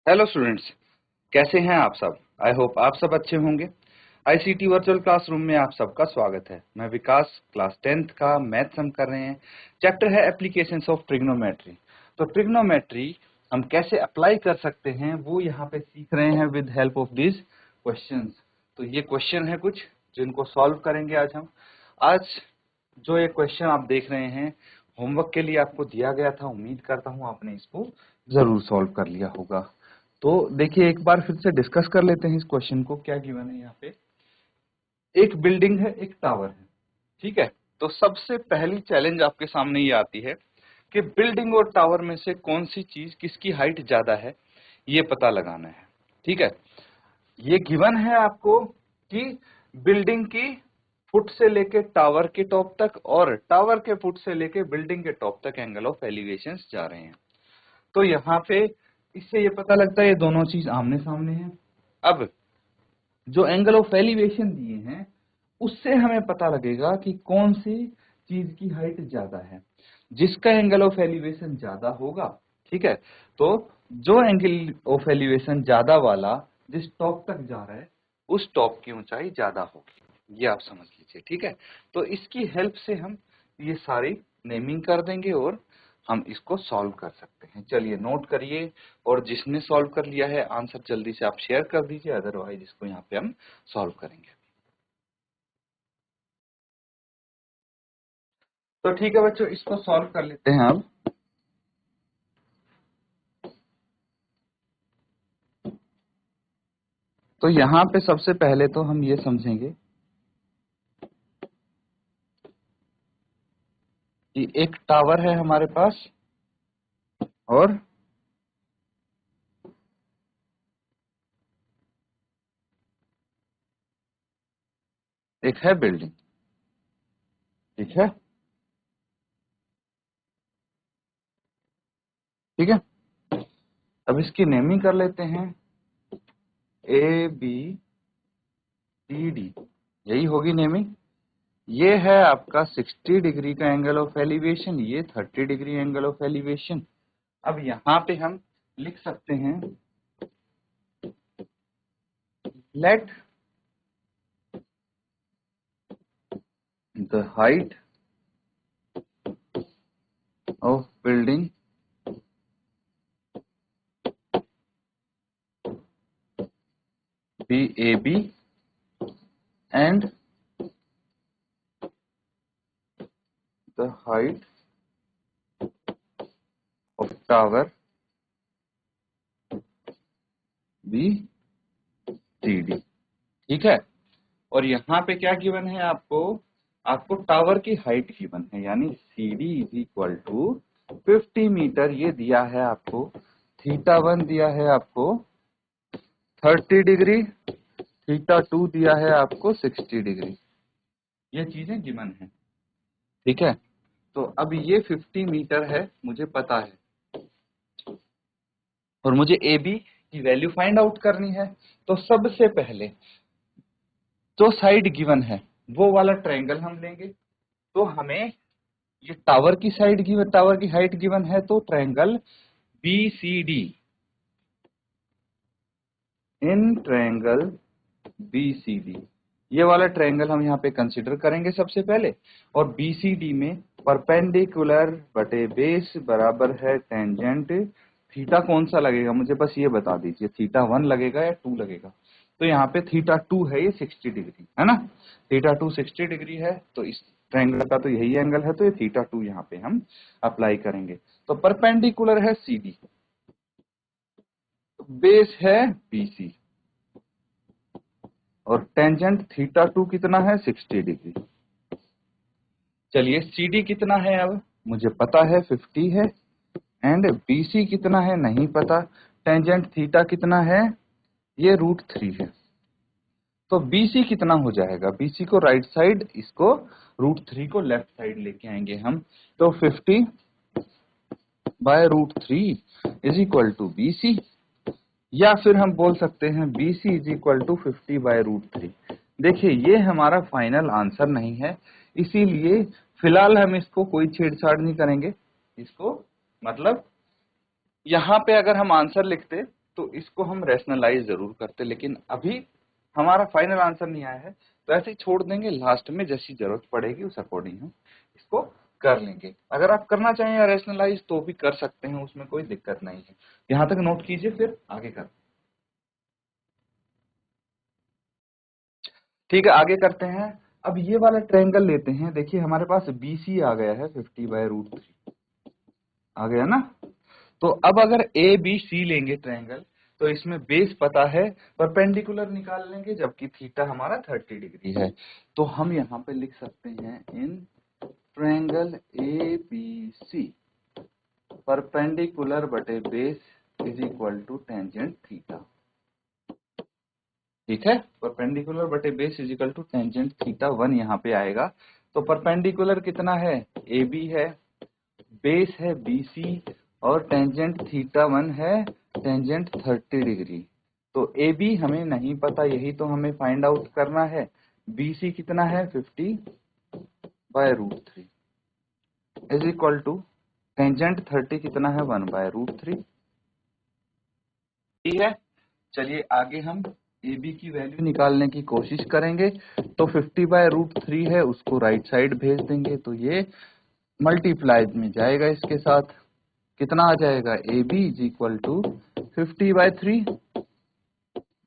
Hello students, कैसे हैं आप सब। आई होप आप सब अच्छे होंगे। आईसीटी वर्चुअल क्लासरूम में आप सबका स्वागत है। मैं विकास, क्लास 10th का मैथ्स हम कर रहे हैं। चैप्टर है एप्लीकेशंस ऑफ ट्रिग्नोमेट्री। तो ट्रिग्नोमेट्री हम कैसे अप्लाई कर सकते हैं वो यहाँ पे सीख रहे हैं with help of this questions. तो ये क्वेश्चन है कुछ जिनको सॉल्व करेंगे आज हम। आज जो ये क्वेश्चन आप देख रहे हैं होमवर्क के लिए आपको दिया गया था। उम्मीद करता हूँ आपने इसको जरूर सॉल्व कर लिया होगा। तो देखिए एक बार फिर से डिस्कस कर लेते हैं इस क्वेश्चन को। क्या गिवन है यहाँ पे, एक बिल्डिंग है, एक टावर है, ठीक है। तो सबसे पहली चैलेंज आपके सामने ये आती है कि बिल्डिंग और टावर में से कौन सी चीज किसकी हाइट ज्यादा है, ये पता लगाना है, ठीक है। ये गिवन है आपको कि बिल्डिंग की फुट से लेके टावर के टॉप तक और टावर के फुट से लेके बिल्डिंग के टॉप तक एंगल ऑफ एलिवेशन जा रहे हैं। तो यहाँ पे इससे ये पता लगता है ये दोनों चीज आमने सामने हैं। अब जो एंगल ऑफ एलिवेशन दिए हैं उससे हमें पता लगेगा कि कौन सी चीज की हाइट ज्यादा है। जिसका एंगल ऑफ एलिवेशन ज्यादा होगा, ठीक है, तो जो एंगल ऑफ एलिवेशन ज्यादा वाला जिस टॉप तक जा रहा है उस टॉप की ऊंचाई ज्यादा होगी। ये आप समझ लीजिए, ठीक है। तो इसकी हेल्प से हम ये सारी नेमिंग कर देंगे और हम इसको सॉल्व कर सकते हैं। चलिए नोट करिए, और जिसने सॉल्व कर लिया है आंसर जल्दी से आप शेयर कर दीजिए, अदरवाइज इसको यहाँ पे हम सॉल्व करेंगे। तो ठीक है बच्चों, इसको सॉल्व कर लेते हैं अब। तो यहाँ पे सबसे पहले तो हम ये समझेंगे कि एक टावर है हमारे पास और एक है बिल्डिंग, ठीक है, ठीक है। अब इसकी नेमिंग कर लेते हैं, ए बी सी डी, यही होगी नेमिंग। ये है आपका 60 डिग्री का एंगल ऑफ एलिवेशन, ये 30 डिग्री एंगल ऑफ एलिवेशन। अब यहाँ पे हम लिख सकते हैं let the height of building be A B and the height of tower be C D, ठीक है। और यहाँ पे क्या गिवन है आपको, आपको टावर की हाइट गिवन है, यानी C D is equal to 50 metre ये दिया है आपको। थीटा 1 दिया है आपको 30 डिग्री, थीटा 2 दिया है आपको 60 डिग्री। ये चीजें गिवन है, ठीक है। तो अब ये 50 मीटर है मुझे पता है, और मुझे ए बी की वैल्यू फाइंड आउट करनी है। तो सबसे पहले जो साइड गिवन है वो वाला ट्रायंगल हम लेंगे। तो हमें ये टावर की साइड गिवन, टावर की हाइट गिवन है, तो triangle B C D, in triangle B C D, ये वाला ट्रायंगल हम यहाँ पे कंसिडर करेंगे सबसे पहले। और बी सी डी में परपेंडिकुलर बटे बेस बराबर है टेंजेंट। थीटा कौन सा लगेगा मुझे बस ये बता दीजिए, थीटा 1 लगेगा या 2 लगेगा। तो यहाँ पे थीटा 2 है, ये 60 डिग्री है ना, थीटा 2 60 डिग्री है। तो इस ट्रायंगल का तो यही एंगल है, तो ये थीटा 2 यहाँ पे हम अप्लाई करेंगे। तो परपेंडिकुलर है सी डी, बेस है बी सी, और टेंजेंट थीटा 2 कितना है 60 डिग्री। चलिए सी डी कितना है, अब मुझे पता है 50 है, एंड बी सी कितना है नहीं पता। टेंजेंट थीटा कितना है, ये √3 है। तो बी सी कितना हो जाएगा, बी सी को राइट साइड, इसको √3 को लेफ्ट साइड लेके आएंगे हम। तो 50 by √3 is equal to B C, या फिर हम बोल सकते हैं B C is equal to 50 by √3। देखिए ये हमारा फाइनल आंसर नहीं है, इसीलिए फिलहाल हम इसको कोई छेड़छाड़ नहीं करेंगे। इसको मतलब यहाँ पे अगर हम आंसर लिखते तो इसको हम रैशनलाइज जरूर करते, लेकिन अभी हमारा फाइनल आंसर नहीं आया है, तो ऐसे ही छोड़ देंगे, लास्ट में जैसी जरूरत पड़ेगी उस अकॉर्डिंग हम इसको कर लेंगे। अगर आप करना चाहें या रैशनलाइज तो भी कर सकते हैं, उसमें कोई दिक्कत नहीं है। यहाँ तक नोट कीजिए, फिर आगे कर। ठीक है, आगे करते हैं। अब ये वाला ट्रायंगल लेते हैं। देखिए हमारे पास BC आ गया है 50/√3 आ गया ना। तो अब अगर ABC लेंगे ट्रायंगल, तो इसमें बेस पता है, परपेंडिकुलर निकाल लेंगे, जबकि थीटा हमारा 30 डिग्री है। तो हम यहाँ पे लिख सकते हैं इन ट्रायंगल ABC परपेंडिकुलर बटे base is equal to tangent theta. ठीक है, परपेंडिकुलर बटे base is equal to tangent theta 1 यहाँ पे आएगा। तो परपेंडिकुलर कितना है, AB है, बेस है BC, और टेंजेंट थीटा 1 है टेंजेंट 30 डिग्री। तो AB हमें नहीं पता, यही तो हमें फाइंड आउट करना है। BC कितना है 50/√3 इज इक्वल टू टेंजेंट 30 कितना है 1/√3। ठीक है, चलिए आगे हम AB की वैल्यू निकालने की कोशिश करेंगे। तो 50/√3 है, उसको राइट साइड भेज देंगे, तो ये मल्टीप्लाई में जाएगा इसके साथ। कितना आ जाएगा, AB is equal to 50/3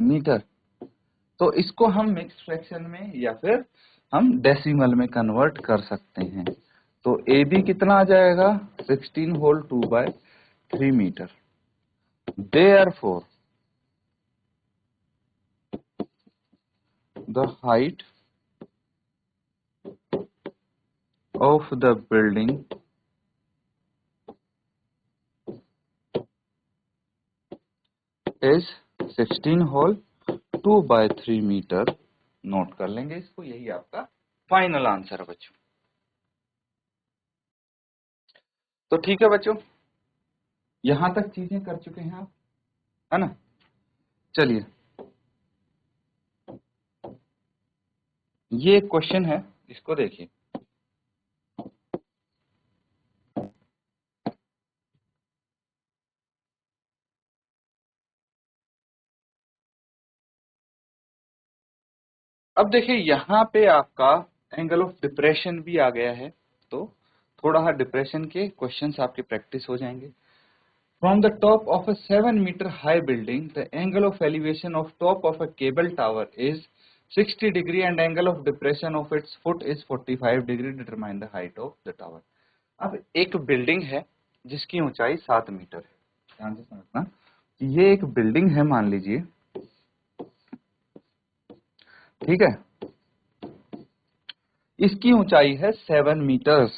metre. तो इसको हम मिक्स फ्रैक्शन में या फिर हम डेसिमल में कन्वर्ट कर सकते हैं। तो AB कितना आ जाएगा 16 whole 2/3 metre. Therefore, the height of the building is 16 whole 2/3 metre. Note कर लेंगे इसको, यही आपका फाइनल आंसर है बच्चों। तो ठीक है बच्चों, यहां तक चीजें कर चुके हैं आप, है ना। चलिए, ये क्वेश्चन है, इसको देखिए। अब देखिए यहाँ पे आपका एंगल ऑफ डिप्रेशन भी आ गया है, तो थोड़ा डिप्रेशन के क्वेश्चंस आपके प्रैक्टिस हो जाएंगे। From the top of a 7 metre high building, the angle of elevation of top of a cable tower is 60 degree and angle of depression of its foot is 45 degree. Determine the height of the tower. अब एक building है जिसकी ऊंचाई 7 metre है। ध्यान से समझना, ये एक बिल्डिंग है मान लीजिए, ठीक है। इसकी ऊंचाई है 7 मीटर्स,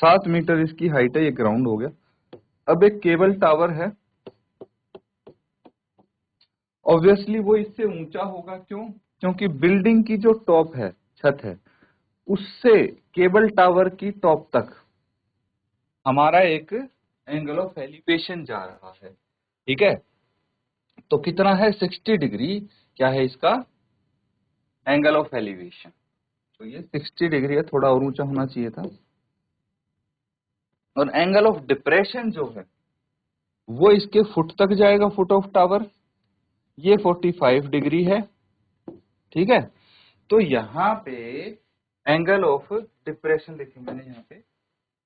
7 मीटर इसकी हाइट है, ये ग्राउंड हो गया। अब एक केबल टावर है, ऑब्वियसली वो इससे ऊंचा होगा, क्यों, क्योंकि बिल्डिंग की जो टॉप है, छत है, उससे केबल टावर की टॉप तक हमारा एक एंगल ऑफ एलिवेशन जा रहा है। ठीक है, तो कितना है 60 डिग्री, क्या है इसका एंगल ऑफ एलिवेशन। तो ये 60 डिग्री है, थोड़ा और ऊंचा होना चाहिए था। और एंगल ऑफ डिप्रेशन जो है वो इसके फुट तक जाएगा, फुट ऑफ टावर, ये 45 डिग्री है। ठीक है, तो यहाँ पे एंगल ऑफ डिप्रेशन देखिए, मैंने यहाँ पे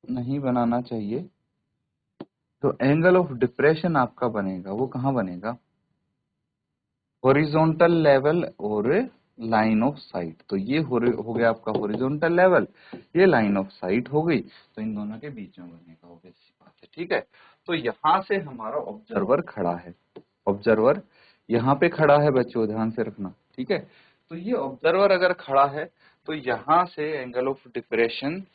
नहीं बनाना चाहिए। तो एंगल ऑफ डिप्रेशन आपका बनेगा, वो कहाँ बनेगा, हॉरिजॉन्टल लेवल और लाइन ऑफ साइट। तो ये हो गया आपका हॉरिजॉन्टल लेवल, ये लाइन ऑफ साइट हो गई, तो इन दोनों के बीच में बनेगा, ऑब्वियस बात है। ठीक है, तो यहां से हमारा ऑब्जर्वर खड़ा है, ऑब्जर्वर यहाँ पे खड़ा है बच्चों, ध्यान से रखना। ठीक है, तो ये ऑब्जर्वर अगर खड़ा है तो यहाँ से angle of depression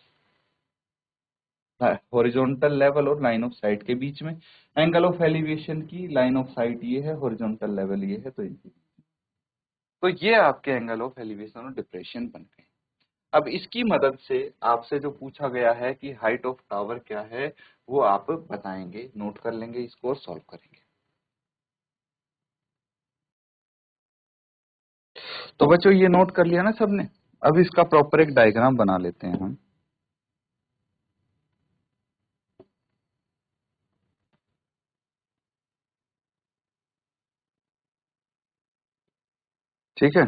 horizontal level और लाइन ऑफ साइट के बीच में, एंगल ऑफ एलिवेशन की लाइन ऑफ साइट ये है, हॉरिजॉन्टल लेवल ये है, तो इनकी, तो ये आपके एंगल ऑफ एलिवेशन और डिप्रेशन बन गए। अब इसकी मदद से आपसे जो पूछा गया है कि हाइट ऑफ टावर क्या है, वो आप बताएंगे, नोट कर लेंगे इसको और सॉल्व करेंगे। तो बच्चों ये नोट कर लिया ना सबने। अब इसका प्रॉपर एक डायग्राम बना लेते हैं हम। ठीक है।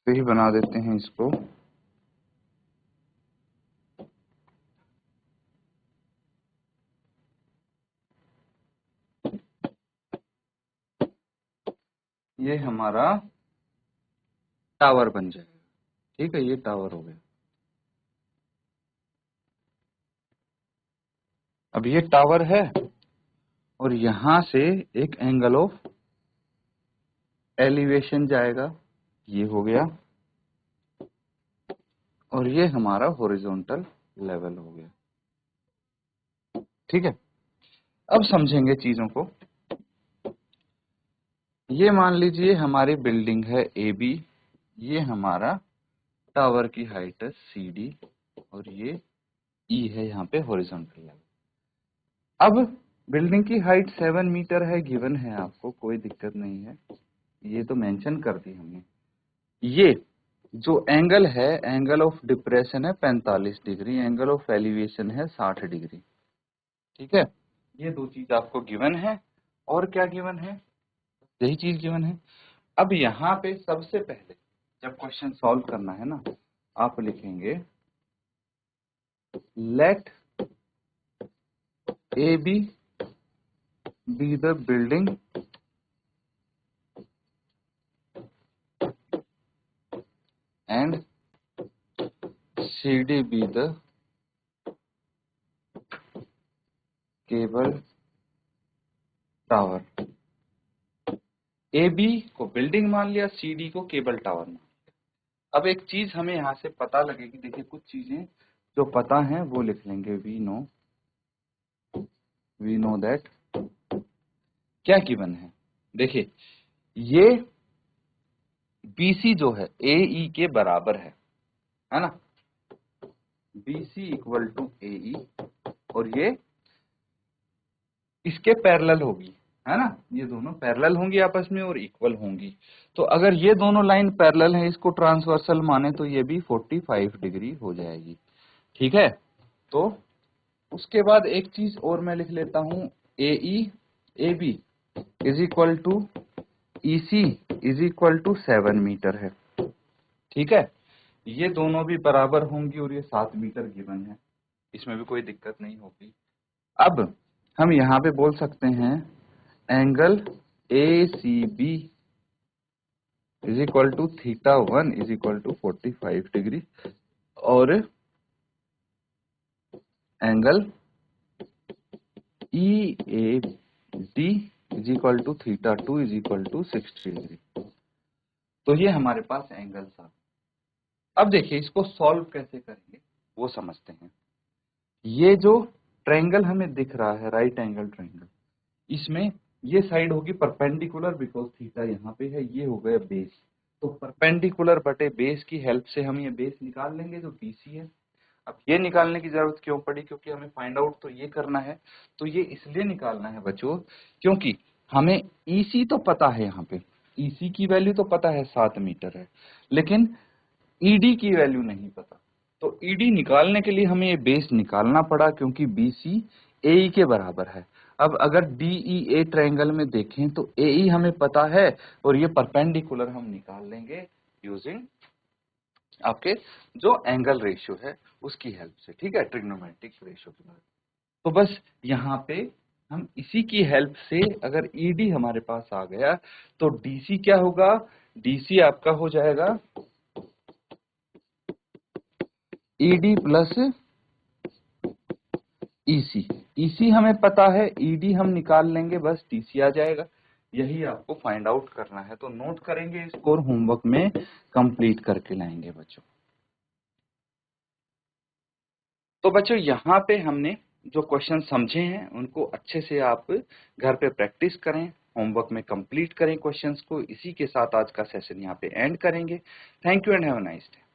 तो ही बना देते हैं इसको। ये हमारा टावर बन जाएगा। ठीक है, ये टावर हो गया। अब ये टावर है और यहां से एक एंगल ऑफ एलिवेशन जाएगा, ये हो गया, और ये हमारा हॉरिजॉन्टल लेवल हो गया। ठीक है, अब समझेंगे चीजों को। ये मान लीजिए हमारी बिल्डिंग है ए बी, ये हमारा टावर की हाइट है सी डी, और ये ई है यहाँ पे हॉरिजॉन्टल लेवल। अब बिल्डिंग की हाइट 7 मीटर है, गिवन है आपको, कोई दिक्कत नहीं है, ये तो मेंशन कर दी हमने। ये जो एंगल है, एंगल ऑफ डिप्रेशन है 45 डिग्री, एंगल ऑफ एलिवेशन है 60 डिग्री। ठीक है, ये दो चीज आपको गिवन है। और क्या गिवन है? यही चीज गिवन है। अब यहाँ पे सबसे पहले जब क्वेश्चन सॉल्व करना है ना, आप लिखेंगे let A B the building and C D be the cable tower. A B को बिल्डिंग मान लिया, सी डी को केबल टावर मान लिया। अब एक चीज हमें यहाँ से पता लगेगी, देखिए कुछ चीजें जो पता हैं वो लिख लेंगे। वी नो दैट, क्या गिवन है? देखिए ये BC जो है AE के बराबर है ना, BC इक्वल टू AE, और ये इसके पैरेलल होगी, है ना, ये दोनों पैरेलल होंगी आपस में और इक्वल होंगी। तो अगर ये दोनों लाइन पैरेलल है, इसको ट्रांसवर्सल माने तो ये भी 45 डिग्री हो जाएगी। ठीक है, तो उसके बाद एक चीज और मैं लिख लेता हूं, AE AB is equal to EC is equal to 7 metre है। ठीक है, ये दोनों भी बराबर होंगी और ये 7 मीटर गिवन है, इसमें भी कोई दिक्कत नहीं होगी। अब हम यहाँ पे बोल सकते हैं angle ACB is equal to θ1 is equal to 45 degree, और angle EAD is equal to θ2 is equal to 60 degree. तो ये हमारे पास एंगल्स आ। अब देखिए इसको सॉल्व कैसे करेंगे वो समझते हैं। ये जो ट्रायंगल हमें दिख रहा है, राइट एंगल ट्रायंगल, इसमें ये साइड होगी परपेंडिकुलर, बिकॉज थीटा यहाँ पे है, ये हो गया बेस। तो परपेंडिकुलर बटे बेस की हेल्प से हम ये बेस निकाल लेंगे जो BC है। अब ये निकालने की जरूरत क्यों पड़ी? क्योंकि हमें फाइंड आउट तो ये करना है। तो ये इसलिए निकालना है बच्चों, क्योंकि हमें EC तो पता है, यहाँ पे EC की वैल्यू तो पता है 7 मीटर है, लेकिन ED की वैल्यू नहीं पता। तो ED निकालने के लिए हमें ये बेस निकालना पड़ा, क्योंकि BC AE के बराबर है। अब अगर DEA ट्रायंगल में देखें तो AE हमें पता है, और ये परपेंडिकुलर हम निकाल लेंगे यूजिंग आपके जो एंगल रेशियो है उसकी हेल्प से। ठीक है, ट्रिग्नोमेट्रिक रेशियो की बात। तो बस यहाँ पे हम इसी की हेल्प से, अगर ED हमारे पास आ गया तो DC क्या होगा? DC आपका हो जाएगा ED प्लस EC। EC हमें पता है, ED हम निकाल लेंगे, बस DC आ जाएगा। यही आपको फाइंड आउट करना है, तो नोट करेंगे इसको और होमवर्क में कंप्लीट करके लाएंगे बच्चों। तो बच्चों यहाँ पे हमने जो क्वेश्चन समझे हैं उनको अच्छे से आप घर पे प्रैक्टिस करें, होमवर्क में कंप्लीट करें क्वेश्चंस को। इसी के साथ आज का सेशन यहाँ पे एंड करेंगे। Thank you and have a nice day.